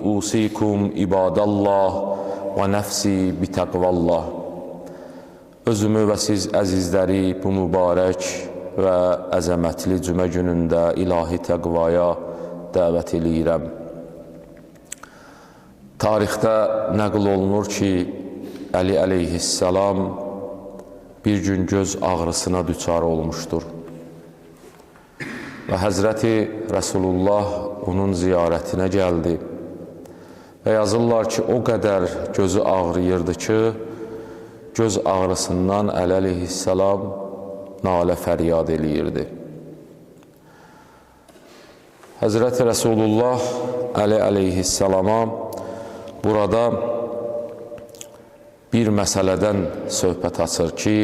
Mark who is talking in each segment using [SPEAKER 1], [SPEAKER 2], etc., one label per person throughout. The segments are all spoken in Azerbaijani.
[SPEAKER 1] Usikum ibadallah və nəfsi bitəqvallah. Özümü və siz əzizləri bu mübarək və əzəmətli cümə günündə ilahi təqvaya dəvət eləyirəm. Tarixdə nəql olunur ki, Əli əleyhissalam bir gün göz ağrısına düçar olmuşdur. Və Həzrəti Rəsulullah onun ziyarətinə gəldi. Və yazırlar ki, o qədər gözü ağrıyırdı ki, göz ağrısından Əli əleyhissalam nalə fəryad eləyirdi. Həzrəti Rəsulullah Əli əleyhissalama burada bir məsələdən söhbət açır ki,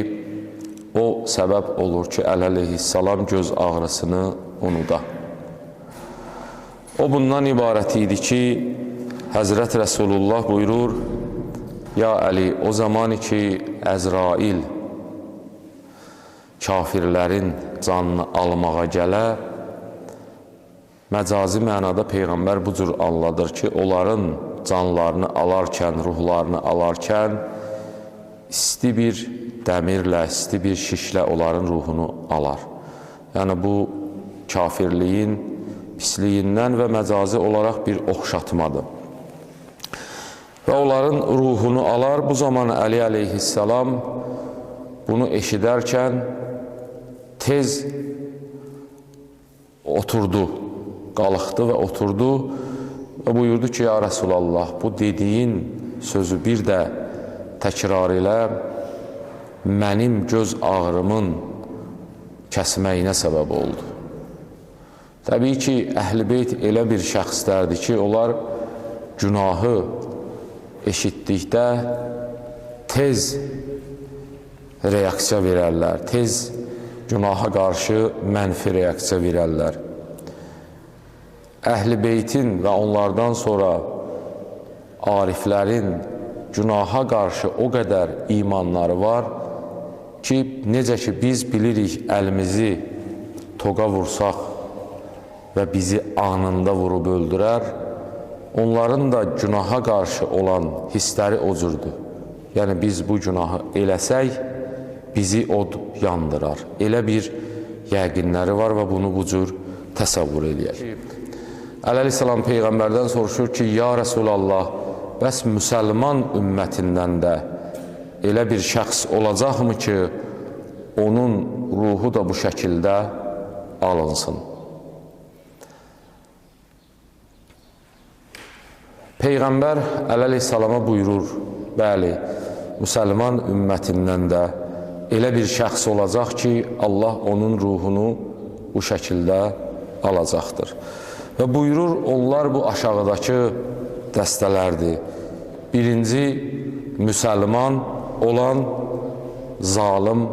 [SPEAKER 1] o səbəb olur ki, Əli əleyhissalam göz ağrısını unuda. O bundan ibarət idi ki, Həzrət Rəsulullah buyurur, ya Əli, o zaman ki, Əzrail kafirlərin canını almağa gələ, məcazi mənada Peyğəmbər bu cür anladır ki, onların canlarını alarkən, ruhlarını alarkən, isti bir dəmirlə, isti bir şişlə onların ruhunu alar. Yəni, bu kafirliyin pisliyindən və məcazi olaraq bir oxşatmadır. Və onların ruhunu alar. Bu zaman Əli əleyhissalam bunu eşidərkən tez oturdu, qalıqdı və oturdu və buyurdu ki, ya Rəsulallah, bu dediyin sözü bir də təkrar elə, mənim göz ağrımın kəsməyinə səbəb oldu. Təbii ki, Əhl-i Beyt elə bir şəxslərdir ki, onlar günahı eşitdikdə tez reaksiya verərlər, tez günaha qarşı mənfi reaksiya verərlər. Əhl-i Beytin və onlardan sonra ariflərin günaha qarşı o qədər imanları var ki, necə ki biz bilirik əlimizi toqa vursaq və bizi anında vurub öldürər, onların da günaha qarşı olan hissləri o cürdür. Yəni, biz bu günahı eləsək, bizi od yandırar. Elə bir yəqinləri var və bunu bu cür təsəvvür eləyək. Əli əleyhissalam Peyğəmbərdən soruşur ki, ya Rəsulallah, bəs müsəlman ümmətindən də elə bir şəxs olacaqmı ki, onun ruhu da bu şəkildə alınsın? Peyğəmbər Əli əleyhissalama buyurur, bəli, müsəlman ümmətindən də elə bir şəxs olacaq ki, Allah onun ruhunu bu şəkildə alacaqdır. Və buyurur, onlar bu aşağıdakı dəstələrdir. Birinci, müsəlman olan zalim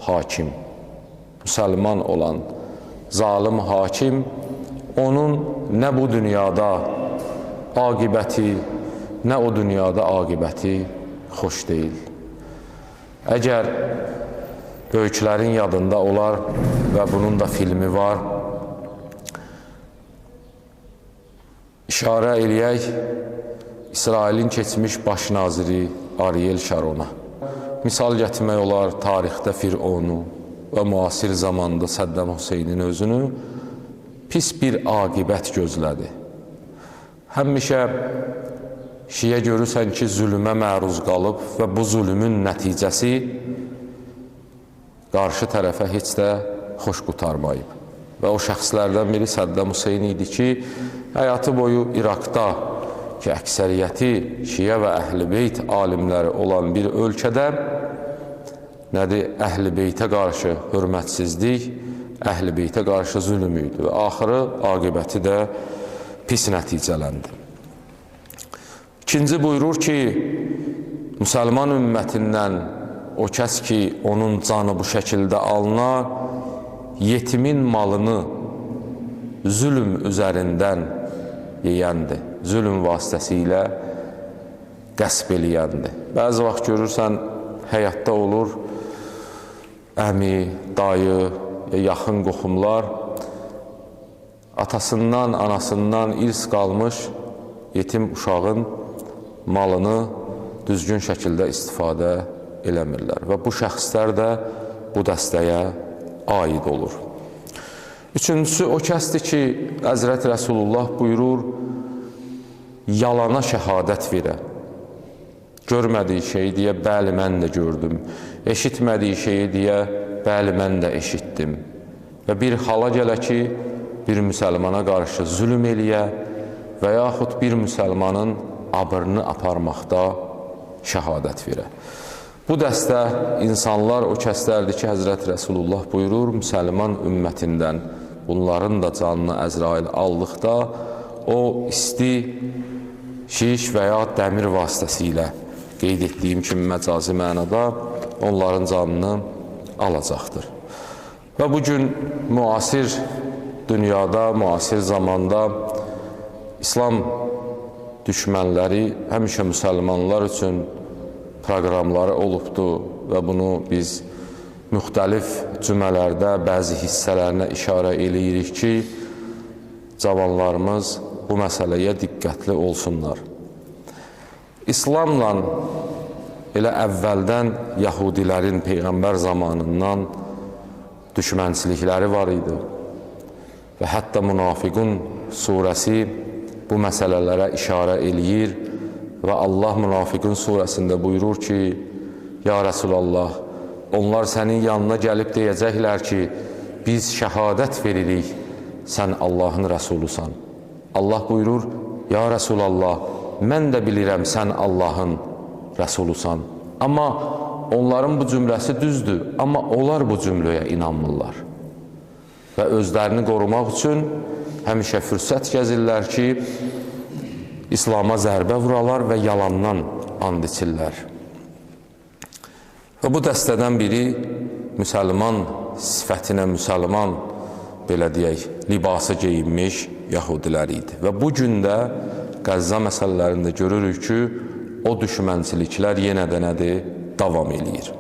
[SPEAKER 1] hakim. Müsəlman olan zalim hakim, onun nə bu dünyada aqibəti, nə o dünyada aqibəti xoş deyil. Əgər böyüklərin yadında olar və bunun da filmi var, işarə eləyək İsrailin keçmiş baş naziri Ariel Şarona. Misal gətirmək olar tarixdə Fironu və müasir zamanda Səddam Hüseynin özünü pis bir aqibət gözlədi. Həmişə şiyə görürsən ki, zülmə məruz qalıb və bu zülmün nəticəsi qarşı tərəfə heç də xoş qutarmayıb. Və o şəxslərdən biri Səddam Hüseyn idi ki, həyatı boyu İraqda ki, əksəriyyəti şiə və Əhl-i Beyt alimləri olan bir ölkədə nədir, Əhl-i Beytə qarşı hörmətsizlik, Əhl-i Beytə qarşı zülm idi və axırı aqibəti də pis nəticələndi. İkinci buyurur ki, müsəlman ümmətindən o kəs ki, onun canı bu şəkildə alınar, yetimin malını zülm üzərindən yeyəndir, zülm vasitəsilə qəsb eləyəndir. Bəzi vaxt görürsən, həyatda olur, əmi, dayı, yaxın qohumlar atasından, anasından irs qalmış yetim uşağın malını düzgün şəkildə istifadə eləmirlər və bu şəxslər də bu dəstəyə aid olur. Üçüncüsü o kəsdir ki, Həzrət Rəsulullah buyurur, yalana şəhadət verə. Görmədiyi şeyi deyə, bəli, mən də gördüm. Eşitmədiyi şeyi deyə, bəli, mən də eşitdim. Və bir hala gələ ki, bir müsəlmana qarşı zülüm eləyə və yaxud bir müsəlmanın abırını aparmaqda şəhadət verə. Bu dəstə insanlar o kəslərdir ki, Həzrət Rəsulullah buyurur, müsəlman ümmətindən bunların da canını Əzrail aldıqda, o isti şiş və ya dəmir vasitəsilə qeyd etdiyim kimi məcazi mənada onların canını alacaqdır. Və bugün müasir dünyada, müasir zamanda İslam düşmənləri həmişə müsəlmanlar üçün proqramları olubdur və bunu biz müxtəlif cümlələrdə, bəzi hissələrinə işarə eləyirik ki, cavanlarımız bu məsələyə diqqətli olsunlar. İslamla elə əvvəldən Yahudilərin Peyğəmbər zamanından düşmənçilikləri var idi və hətta Münafiqun surəsi bu məsələlərə işarə eləyir və Allah Münafiqun surəsində buyurur ki, Ya Rəsulallah, onlar sənin yanına gəlib deyəcəklər ki, biz şəhadət veririk, sən Allahın rəsulusan. Allah buyurur, Ya Rəsulallah, mən də bilirəm sən Allahın rəsulusan. Amma onların bu cümləsi düzdür, amma onlar bu cümləyə inanmırlar. Və özlərini qorumaq üçün həmişə fürsət gəzirlər ki, İslama zərbə vuralar və yalandan and içirlər. Və bu dəstədən biri müsəlman sifətinə, müsəlman, belə deyək, libası geyinmiş Yahudilər idi. Və bu gün də Qəzza məsələlərində görürük ki, o düşmənçiliklər yenə də nədir? Davam eləyir.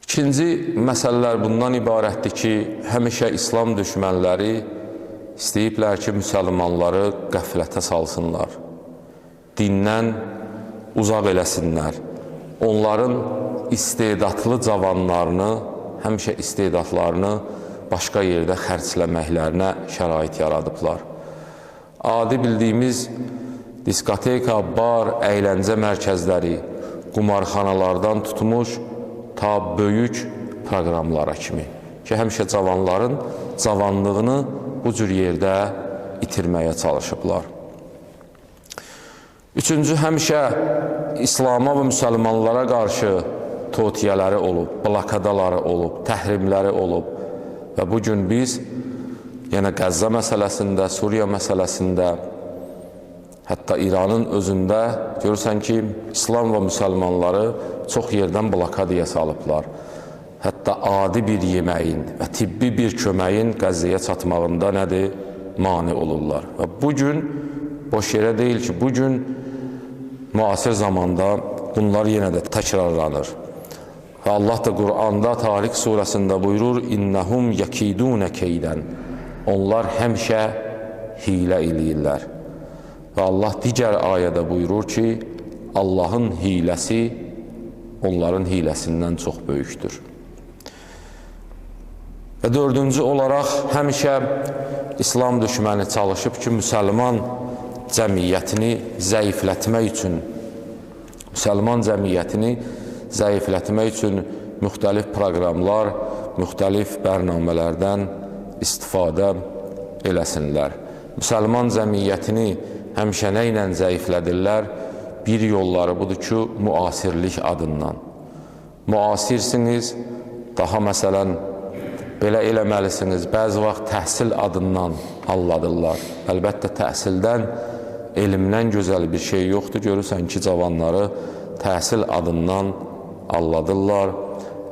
[SPEAKER 1] İkinci məsələlər bundan ibarətdir ki, həmişə İslam düşmənləri istəyiblər ki, müsəlmanları qəflətə salsınlar, dindən uzaq eləsinlər, onların istedadlı cavanlarını, həmişə istedadlarını başqa yerdə xərcləməklərinə şərait yaradıblar. Adi bildiyimiz diskoteka, bar, əyləncə mərkəzləri, qumarxanalardan tutmuş ta böyük proqramlara kimi ki, həmişə cavanların cavanlığını bu cür yerdə itirməyə çalışıblar. Üçüncü, həmişə İslama və müsəlmanlara qarşı totiyələri olub, blokadaları olub, təhrimləri olub və bugün biz yenə Qəzza məsələsində, Suriya məsələsində, hətta İranın özündə görürsən ki, İslam və müsəlmanları çox yerdən blokadaya salıblar. Hətta adi bir yeməyin və tibbi bir köməyin Qəzzəyə çatmağında nədir? Mane olurlar. Və bugün, boş yerə deyil ki, bugün müasir zamanda bunlar yenə də təkrarlanır. Və Allah da Qur'anda Tariq surəsində buyurur, İnnəhum yəkidunə keydən. Onlar həmişə hilə eləyirlər. Və Allah digər ayədə buyurur ki, Allahın hiləsi onların hiləsindən çox böyükdür. Və dördüncü olaraq, həmişə İslam düşməni çalışıb ki, müsəlman cəmiyyətini zəiflətmək üçün, müxtəlif proqramlar, müxtəlif bərnamələrdən istifadə eləsinlər. Müsəlman cəmiyyətini həmişə nə ilə zəiflədirlər? Bir yolları budur ki, müasirlik adından. Müasirsiniz, daha məsələn, belə eləməlisiniz, bəzi vaxt təhsil adından alladırlar. Əlbəttə, təhsildən, elmdən gözəl bir şey yoxdur. Görürsən ki, cavanları təhsil adından alladırlar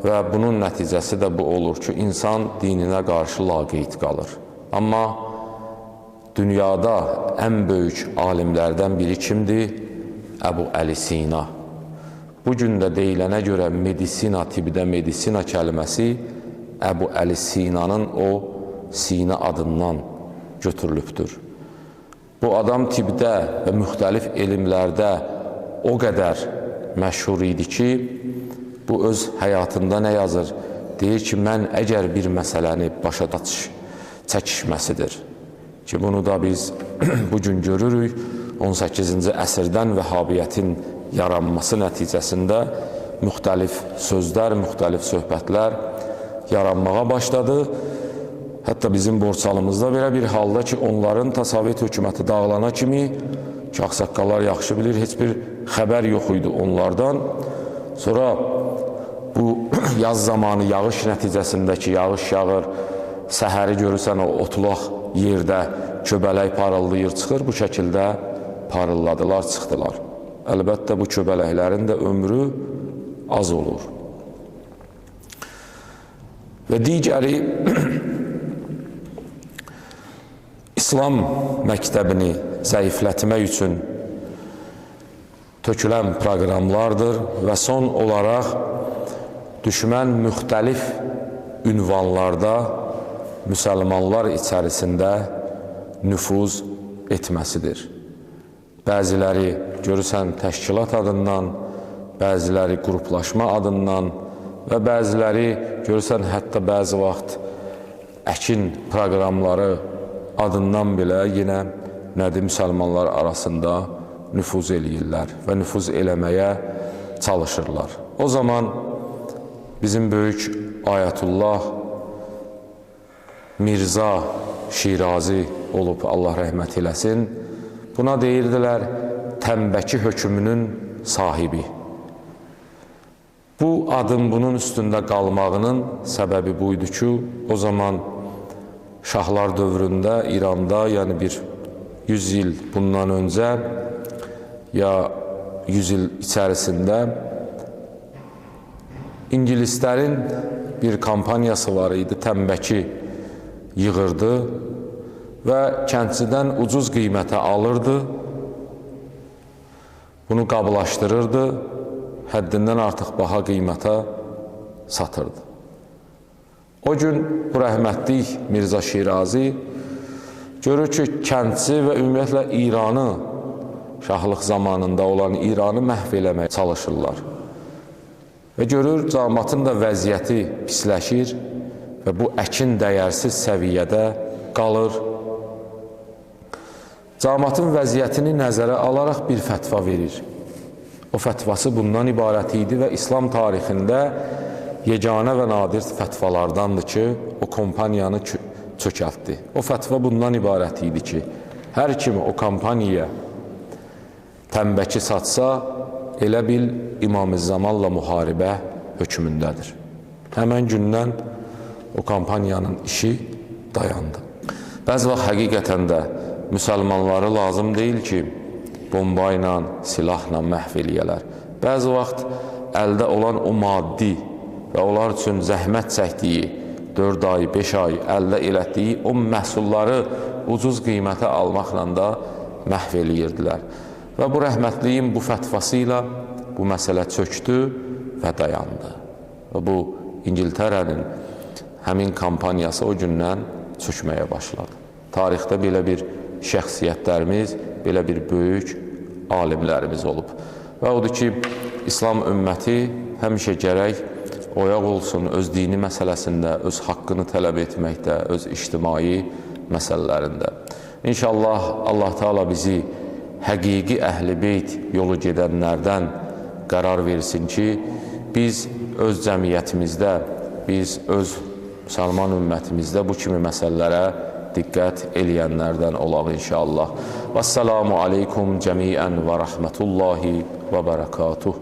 [SPEAKER 1] və bunun nəticəsi də bu olur ki, insan dininə qarşı laqeyd qalır. Amma dünyada ən böyük alimlərdən biri kimdir? Əbu Əli Sina. Bugün də deyilənə görə medisina, tibdə medisina kəlməsi Əbu Əli Sinanın o Sina adından götürülübdür. Bu adam tibbdə və müxtəlif elmlərdə o qədər məşhur idi ki, bu öz həyatında nə yazır? Deyir ki, mən əgər bir məsələni başa çəkişməsidir ki, bunu da biz bugün görürük, 18-ci əsrdən Vəhabiyyətin yaranması nəticəsində müxtəlif sözlər, müxtəlif söhbətlər yaranmağa başladı. Hətta bizim Borçalımızda belə bir halda ki, onların Sovet hökuməti dağılana kimi, ki, ağsaqqallar yaxşı bilir, heç bir xəbər yox idi onlardan. Sonra bu yaz zamanı yağış nəticəsində ki, yağış yağır, səhəri görürsən o otlaq yerdə köbələk parıldayır, çıxır, bu şəkildə parılladılar, çıxdılar. Əlbəttə, bu köbələklərin də ömrü az olur. Və digəri, İslam məktəbini zəiflətmək üçün tökülən proqramlardır və son olaraq düşmən müxtəlif ünvanlarda müsəlmanlar içərisində nüfuz etməsidir. Bəziləri görürsən təşkilat adından, bəziləri qruplaşma adından və bəziləri görürsən hətta bəzi vaxt əkin proqramları adından belə yenə nədir müsəlmanlar arasında nüfuz eləyirlər və nüfuz eləməyə çalışırlar. O zaman bizim böyük Ayətullah Mirza Şirazi olub, Allah rəhmət eləsin, buna deyirdilər Tənbəki hökmünün sahibi. Bu adın bunun üstündə qalmağının səbəbi buydu ki, o zaman Şahlar dövründə İranda, yəni bir 100 il bundan öncə ya 100 il içərisində İngilislərin bir kampaniyası var idi, tənbəki yığırdı və kəndçidən ucuz qiymətə alırdı, bunu qablaşdırırdı, həddindən artıq baha qiymətə satırdı. O gün bu rəhmətlik Mirza Şirazi görür ki, kəndçi və ümumiyyətlə İranı, şahlıq zamanında olan İranı məhv eləməyə çalışırlar. Və görür, cəmaatın da vəziyyəti pisləşir və bu əkin dəyərsiz səviyyədə qalır. Cəmaatın vəziyyətini nəzərə alaraq bir fətva verir. O fətvası bundan ibarət idi və İslam tarixində yeganə və nadir fətvalardandır ki, o kompaniyanı çökəltdi. O fətva bundan ibarət idi ki, hər kim o kampaniyaya tənbəki satsa, elə bil İmam-ı-Zamanla müharibə hökmündədir. Həmən gündən o kampaniyanın işi dayandı. Bəzi vaxt həqiqətən də müsəlmanları lazım deyil ki, bomba ilə, silahla məhv eləyələr. Bəzi vaxt əldə olan o maddi və onlar üçün zəhmət çəkdiyi 4 ay, 5 ay əldə elətdiyi o məhsulları ucuz qiymətə almaqla da məhv eləyirdilər. Və bu rəhmətliyin bu fətvası ilə bu məsələ çöktü və dayandı. Və bu İngiltərənin həmin kampaniyası o gündən çökməyə başladı. Tarixdə belə bir şəxsiyyətlərimiz, belə bir böyük alimlərimiz olub. Və odur ki, İslam ümməti həmişə gərək oyaq olsun öz dini məsələsində, öz haqqını tələb etməkdə, öz ictimai məsələlərində. İnşallah Allah Teala bizi həqiqi əhl-i beyt yolu gedənlərdən qərar versin ki, biz öz cəmiyyətimizdə, biz öz müsəlman ümmətimizdə bu kimi məsələlərə diqqət eləyənlərdən olaq inşallah. Vəssalamu aleykum cəmiən və rəhmətullahi və bərəkatuh.